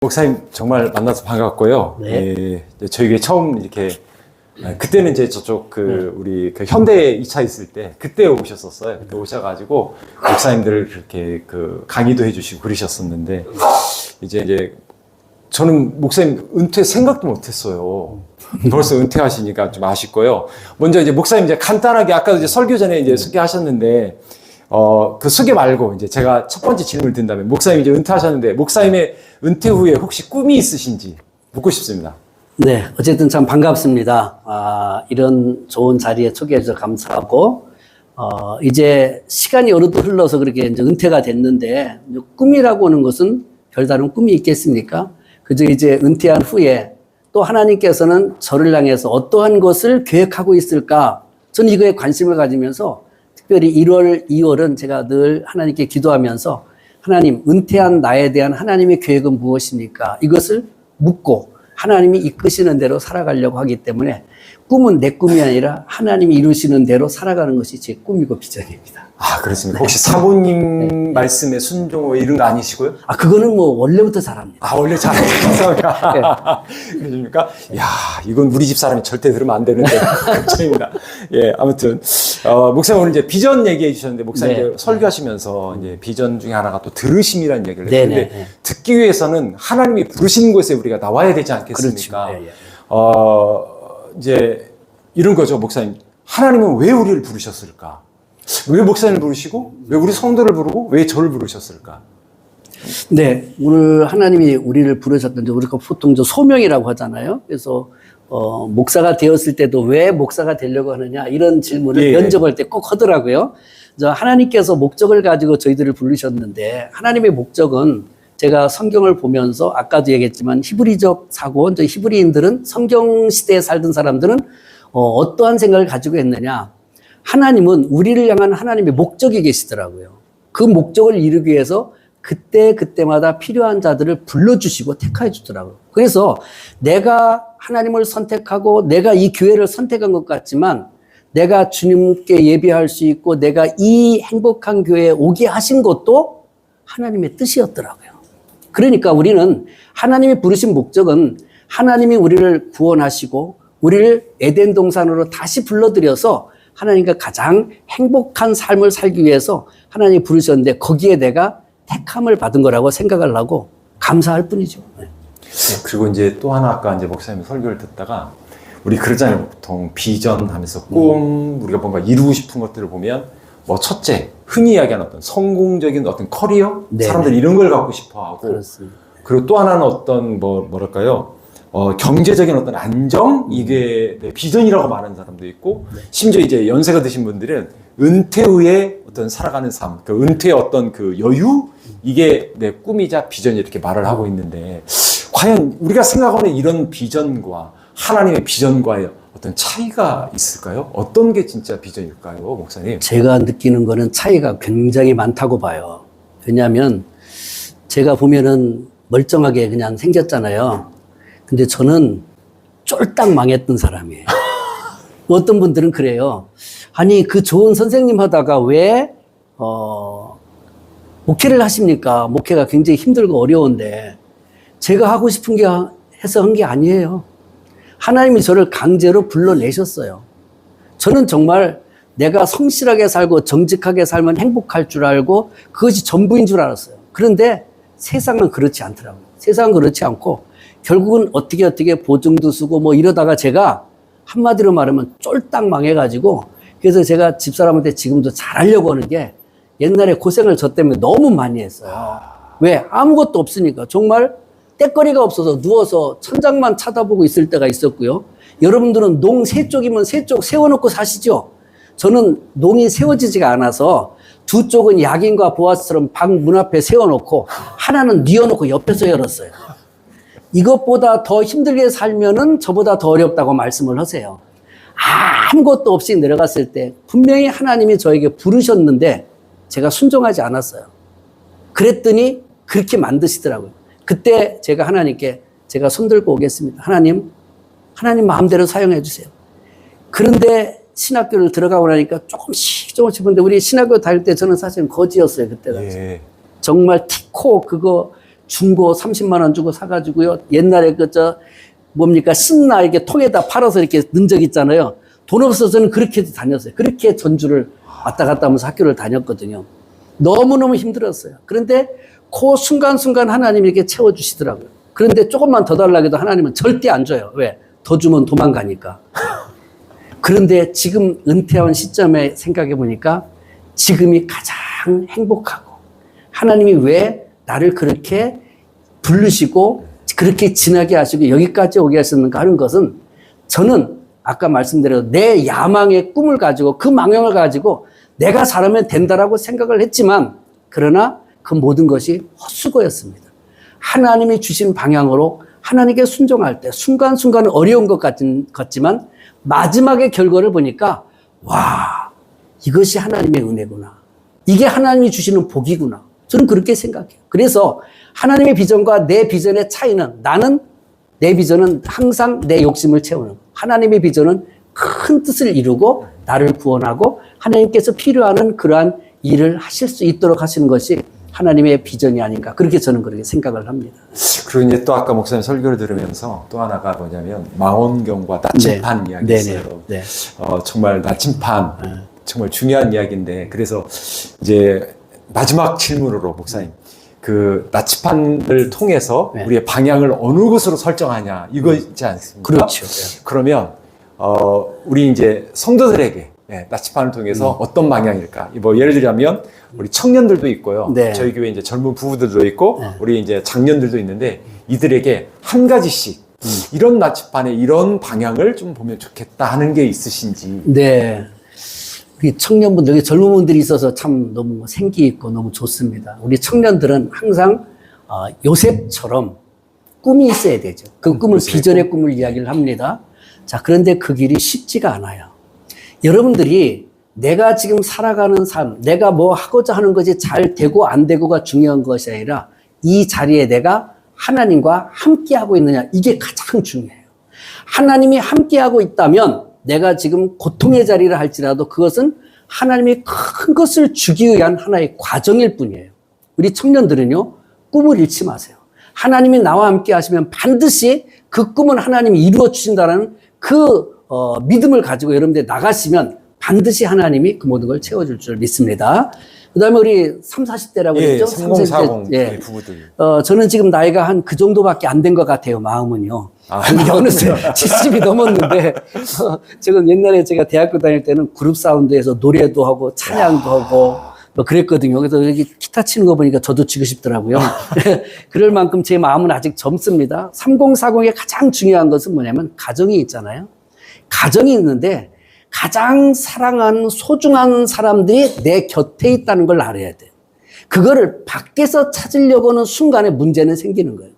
목사님 정말 만나서 반갑고요. 네. 예, 저에게 처음 이렇게 그때는 이제 저쪽 우리 그 현대 2차 있을 때 그때 오셨었어요. 그때 오셔가지고 목사님들 그렇게 그 강의도 해주시고 그러셨었는데 이제 저는 목사님 은퇴 생각도 못했어요. 벌써 은퇴하시니까 좀 아쉽고요. 먼저 이제 목사님 이제 간단하게 아까도 이제 설교 전에 이제 소개하셨는데 그 소개 말고 이제 제가 첫 번째 질문을 드린다면 목사님 이제 은퇴하셨는데 목사님의 은퇴 후에 혹시 꿈이 있으신지 묻고 싶습니다. 네, 어쨌든 참 반갑습니다. 이런 좋은 자리에 초대해 주셔서 감사하고, 이제 시간이 어느 정도 흘러서 그렇게 이제 은퇴가 됐는데, 꿈이라고 하는 것은 별다른 꿈이 있겠습니까? 그저 이제 은퇴한 후에 또 하나님께서는 저를 향해서 어떠한 것을 계획하고 있을까? 저는 이거에 관심을 가지면서 특별히 1월, 2월은 제가 늘 하나님께 기도하면서 하나님, 은퇴한 나에 대한 하나님의 계획은 무엇입니까? 이것을 묻고 하나님이 이끄시는 대로 살아가려고 하기 때문에 꿈은 내 꿈이 아니라 하나님이 이루시는 대로 살아가는 것이 제 꿈이고 비전입니다. 아, 그렇습니까? 혹시 사모님 말씀에 순종하고 이런 거 아니시고요? 그거는 뭐 원래부터 잘합니다. 아, 원래 잘합니다. 그러십니까? 야, 이건 우리 집 사람이 절대 들으면 안 되는데. 걱정입니다. 예, 아무튼, 목사님 오늘 이제 비전 얘기해 주셨는데, 목사님 네. 이제 설교하시면서 이제 비전 중에 하나가 또 들으심이라는 얘기를 네, 했는데, 네, 네. 듣기 위해서는 하나님이 부르시는 곳에 우리가 나와야 되지 않겠습니까? 그렇죠. 예, 예. 이제 이런 거죠, 목사님. 하나님은 왜 우리를 부르셨을까? 왜 목사님을 부르시고, 왜 우리 성도를 부르고, 왜 저를 부르셨을까? 네, 오늘 하나님이 우리를 부르셨던데 우리가 보통 저 소명이라고 하잖아요. 그래서 목사가 되었을 때도 왜 목사가 되려고 하느냐 이런 질문을 예. 면접할 때 꼭 하더라고요. 하나님께서 목적을 가지고 저희들을 부르셨는데 하나님의 목적은 제가 성경을 보면서 아까도 얘기했지만 히브리적 사고, 히브리인들은 성경 시대에 살던 사람들은 어떠한 생각을 가지고 했느냐. 하나님은 우리를 향한 하나님의 목적이 계시더라고요. 그 목적을 이루기 위해서 그때마다 필요한 자들을 불러주시고 택하여 주더라고요. 그래서 내가 하나님을 선택하고 내가 이 교회를 선택한 것 같지만 내가 주님께 예배할 수 있고 내가 이 행복한 교회에 오게 하신 것도 하나님의 뜻이었더라고요. 그러니까 우리는 하나님이 부르신 목적은 하나님이 우리를 구원하시고 우리를 에덴 동산으로 다시 불러들여서 하나님과 가장 행복한 삶을 살기 위해서 하나님이 부르셨는데 거기에 내가 택함을 받은 거라고 생각을 하고 감사할 뿐이죠. 네. 그리고 이제 또 하나 아까 이제 목사님 설교를 듣다가 우리 그러잖아요. 보통 비전 하면서 꿈, 우리가 뭔가 이루고 싶은 것들을 보면 뭐 첫째, 흔히 이야기하는 어떤 성공적인 어떤 커리어? 네. 사람들이 이런 걸 갖고 싶어 하고 그렇습니다. 그리고 또 하나는 어떤 뭐랄까요? 경제적인 어떤 안정? 이게 내 비전이라고 말하는 사람도 있고 심지어 이제 연세가 드신 분들은 은퇴 후에 어떤 살아가는 삶, 그 은퇴의 어떤 그 여유? 이게 내 꿈이자 비전이 이렇게 말을 하고 있는데 과연 우리가 생각하는 이런 비전과 하나님의 비전과의 어떤 차이가 있을까요? 어떤 게 진짜 비전일까요, 목사님? 제가 느끼는 거는 차이가 굉장히 많다고 봐요. 왜냐하면 제가 보면은 멀쩡하게 그냥 생겼잖아요. 근데 저는 쫄딱 망했던 사람이에요. 어떤 분들은 그래요. 아니, 그 좋은 선생님 하다가 왜, 목회를 하십니까? 목회가 굉장히 힘들고 어려운데, 제가 하고 싶은 게 해서 한 게 아니에요. 하나님이 저를 강제로 불러내셨어요. 저는 정말 내가 성실하게 살고 정직하게 살면 행복할 줄 알고 그것이 전부인 줄 알았어요. 그런데 세상은 그렇지 않더라고요. 세상은 그렇지 않고 결국은 어떻게 보증도 쓰고 뭐 이러다가 제가 한마디로 말하면 쫄딱 망해가지고 그래서 제가 집사람한테 지금도 잘하려고 하는 게 옛날에 고생을 저 때문에 너무 많이 했어요. 왜? 아무것도 없으니까. 정말 때거리가 없어서 누워서 천장만 쳐다보고 있을 때가 있었고요. 여러분들은 농 세 쪽이면 세 쪽 세워놓고 사시죠? 저는 농이 세워지지가 않아서 두 쪽은 야긴과 보아스처럼 방 문 앞에 세워놓고 하나는 뉘어놓고 옆에서 열었어요. 이것보다 더 힘들게 살면은 저보다 더 어렵다고 말씀을 하세요. 아무것도 없이 내려갔을 때 분명히 하나님이 저에게 부르셨는데 제가 순종하지 않았어요. 그랬더니 그렇게 만드시더라고요. 그때 제가 하나님께 제가 손들고 오겠습니다. 하나님 마음대로 사용해 주세요. 그런데 신학교를 들어가고 나니까 조금씩 근데 우리 신학교 다닐 때 저는 사실은 거지였어요. 그때가. 예. 정말 티코 그거 중고 30만 원 주고 사가지고요. 옛날에 뭡니까? 신나 이렇게 통에다 팔아서 이렇게 넣은 적 있잖아요. 돈 없어서 저는 그렇게도 다녔어요. 그렇게 전주를 왔다 갔다 하면서 학교를 다녔거든요. 너무너무 힘들었어요. 그런데 그 순간순간 하나님이 이렇게 채워주시더라고요. 그런데 조금만 더 달라고 해도 하나님은 절대 안 줘요. 왜? 더 주면 도망가니까. 그런데 지금 은퇴한 시점에 생각해 보니까 지금이 가장 행복하고 하나님이 왜 나를 그렇게 부르시고 그렇게 지나게 하시고 여기까지 오게 하셨는가 하는 것은 저는 아까 말씀드린 내 야망의 꿈을 가지고 그 망령을 가지고 내가 살아면 된다라고 생각을 했지만 그러나 그 모든 것이 헛수고였습니다. 하나님이 주신 방향으로 하나님께 순종할 때 순간순간 어려운 것 같지만 마지막의 결과를 보니까 와, 이것이 하나님의 은혜구나. 이게 하나님이 주시는 복이구나. 저는 그렇게 생각해요. 그래서 하나님의 비전과 내 비전의 차이는 내 비전은 항상 내 욕심을 채우는 하나님의 비전은 큰 뜻을 이루고 나를 구원하고 하나님께서 필요한 그러한 일을 하실 수 있도록 하시는 것이 하나님의 비전이 아닌가. 그렇게 저는 그렇게 생각을 합니다. 그리고 이제 또 아까 목사님 설교를 들으면서 또 하나가 뭐냐면 망원경과 나침판 네. 이야기 있어요. 네. 정말 나침판 정말 중요한 이야기인데 그래서 이제 마지막 질문으로 목사님 그 나침판을 통해서 네. 우리의 방향을 어느 곳으로 설정하냐 이거 있지 않습니까? 그렇죠. 그러면 우리 이제 성도들에게 나침판을 통해서 어떤 방향일까? 뭐 예를 들자면 우리 청년들도 있고요. 네. 저희 교회 이제 젊은 부부들도 있고 네. 우리 이제 장년들도 있는데 이들에게 한 가지씩 이런 나침판의 이런 방향을 좀 보면 좋겠다 하는 게 있으신지. 네. 우리 청년분들, 여기 젊은 분들이 있어서 참 너무 생기 있고 너무 좋습니다. 우리 청년들은 항상 요셉처럼 꿈이 있어야 되죠. 그 꿈을 비전의 꿈을 이야기를 합니다. 자, 그런데 그 길이 쉽지가 않아요. 여러분들이 내가 지금 살아가는 삶, 내가 뭐 하고자 하는 것이 잘 되고 안 되고가 중요한 것이 아니라 이 자리에 내가 하나님과 함께하고 있느냐, 이게 가장 중요해요. 하나님이 함께하고 있다면 내가 지금 고통의 자리를 할지라도 그것은 하나님이 큰 것을 주기 위한 하나의 과정일 뿐이에요. 우리 청년들은요, 꿈을 잃지 마세요. 하나님이 나와 함께 하시면 반드시 그 꿈은 하나님이 이루어 주신다는 그 믿음을 가지고 여러분들 나가시면 반드시 하나님이 그 모든 걸 채워줄 줄 믿습니다. 그 다음에 우리 30, 40대라고 그랬죠? 30, 40 예. 부부들. 저는 지금 나이가 한 그 정도밖에 안 된 것 같아요, 마음은요. 아, 어느새 70이 넘었는데, 지금 옛날에 제가 대학교 다닐 때는 그룹 사운드에서 노래도 하고 찬양도 하고 뭐 그랬거든요. 그래서 여기 기타 치는 거 보니까 저도 치고 싶더라고요. 그럴 만큼 제 마음은 아직 젊습니다. 3040의 가장 중요한 것은 뭐냐면 가정이 있잖아요. 가정이 있는데 가장 사랑하는 소중한 사람들이 내 곁에 있다는 걸 알아야 돼요. 그거를 밖에서 찾으려고 하는 순간에 문제는 생기는 거예요.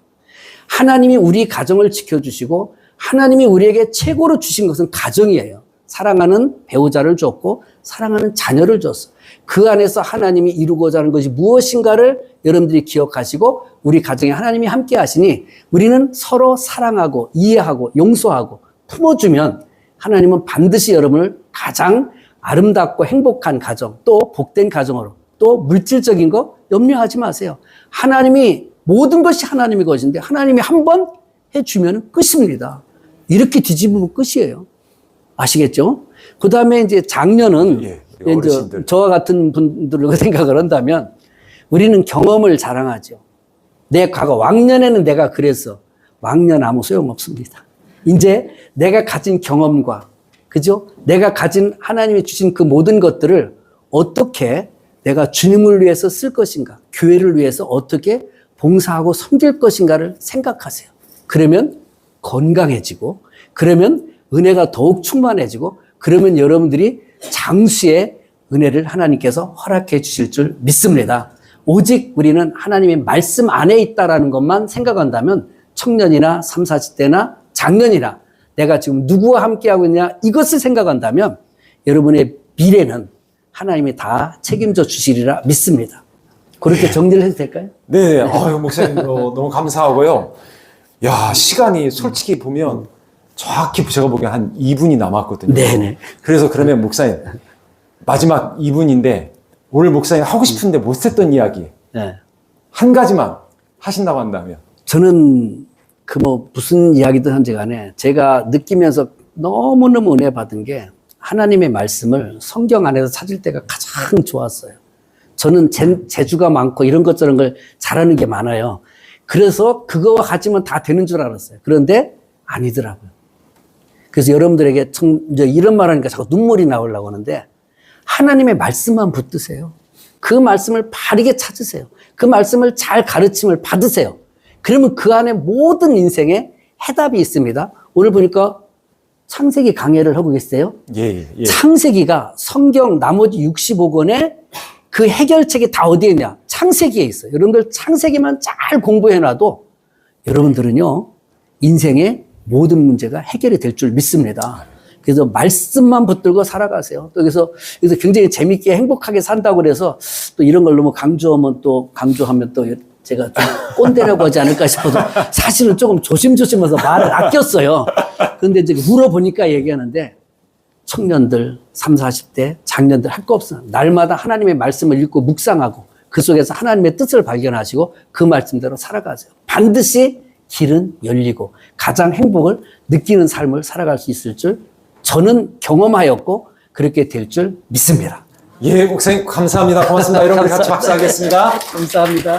하나님이 우리 가정을 지켜주시고 하나님이 우리에게 최고로 주신 것은 가정이에요. 사랑하는 배우자를 줬고 사랑하는 자녀를 줬어. 그 안에서 하나님이 이루고자 하는 것이 무엇인가를 여러분들이 기억하시고 우리 가정에 하나님이 함께 하시니 우리는 서로 사랑하고 이해하고 용서하고 품어주면 하나님은 반드시 여러분을 가장 아름답고 행복한 가정, 또 복된 가정으로, 또 물질적인 거 염려하지 마세요. 하나님이 모든 것이 하나님의 것인데 하나님이 한 번 해주면 끝입니다. 이렇게 뒤집으면 끝이에요. 아시겠죠? 그 다음에 이제 장년은 이제 저와 같은 분들로 생각을 한다면 우리는 경험을 자랑하죠. 내 과거, 왕년에는 내가 그랬어. 왕년 아무 소용없습니다. 이제 내가 가진 경험과, 그죠? 내가 가진 하나님이 주신 그 모든 것들을 어떻게 내가 주님을 위해서 쓸 것인가, 교회를 위해서 어떻게 봉사하고 섬길 것인가를 생각하세요. 그러면 건강해지고, 그러면 은혜가 더욱 충만해지고, 그러면 여러분들이 장수의 은혜를 하나님께서 허락해 주실 줄 믿습니다. 오직 우리는 하나님의 말씀 안에 있다라는 것만 생각한다면 청년이나 30, 40대나 작년이나 내가 지금 누구와 함께하고 있냐 이것을 생각한다면 여러분의 미래는 하나님이 다 책임져 주시리라 믿습니다. 그렇게 정리를 해도 될까요? 네, 목사님 너무 감사하고요. 야, 시간이 솔직히 보면 정확히 제가 보기엔 한 2분이 남았거든요. 네네. 그래서 그러면 목사님 마지막 2분인데 오늘 목사님 하고 싶은데 못했던 이야기 네. 한 가지만 하신다고 한다면? 저는 그 뭐 무슨 이야기든 한지 간에 제가 느끼면서 너무너무 은혜 받은 게 하나님의 말씀을 성경 안에서 찾을 때가 가장 좋았어요. 저는 재주가 많고 이런 것 저런 걸 잘하는 게 많아요. 그래서 그거와 가지면 다 되는 줄 알았어요. 그런데 아니더라고요. 그래서 여러분들에게 이제 이런 말 하니까 자꾸 눈물이 나오려고 하는데 하나님의 말씀만 붙드세요. 그 말씀을 바르게 찾으세요. 그 말씀을 잘 가르침을 받으세요. 그러면 그 안에 모든 인생에 해답이 있습니다. 오늘 보니까 창세기 강해를 하고 계세요. 예, 예. 창세기가 성경 나머지 65권의 그 해결책이 다 어디에 있냐? 창세기에 있어요. 여러분들 창세기만 잘 공부해놔도 여러분들은요, 인생의 모든 문제가 해결이 될 줄 믿습니다. 그래서 말씀만 붙들고 살아가세요. 또 그래서 굉장히 재밌게 행복하게 산다고 그래서 또 이런 걸 너무 강조하면 또 제가 좀 꼰대라고 하지 않을까 싶어서 사실은 조금 조심조심해서 말을 아꼈어요. 그런데 이제 물어보니까 얘기하는데 청년들, 30, 40대, 장년들 할 거 없어요. 날마다 하나님의 말씀을 읽고 묵상하고 그 속에서 하나님의 뜻을 발견하시고 그 말씀대로 살아가세요. 반드시 길은 열리고 가장 행복을 느끼는 삶을 살아갈 수 있을 줄 저는 경험하였고 그렇게 될 줄 믿습니다. 예, 목사님 감사합니다. 고맙습니다. 여러분 같이 박수하겠습니다. 감사합니다.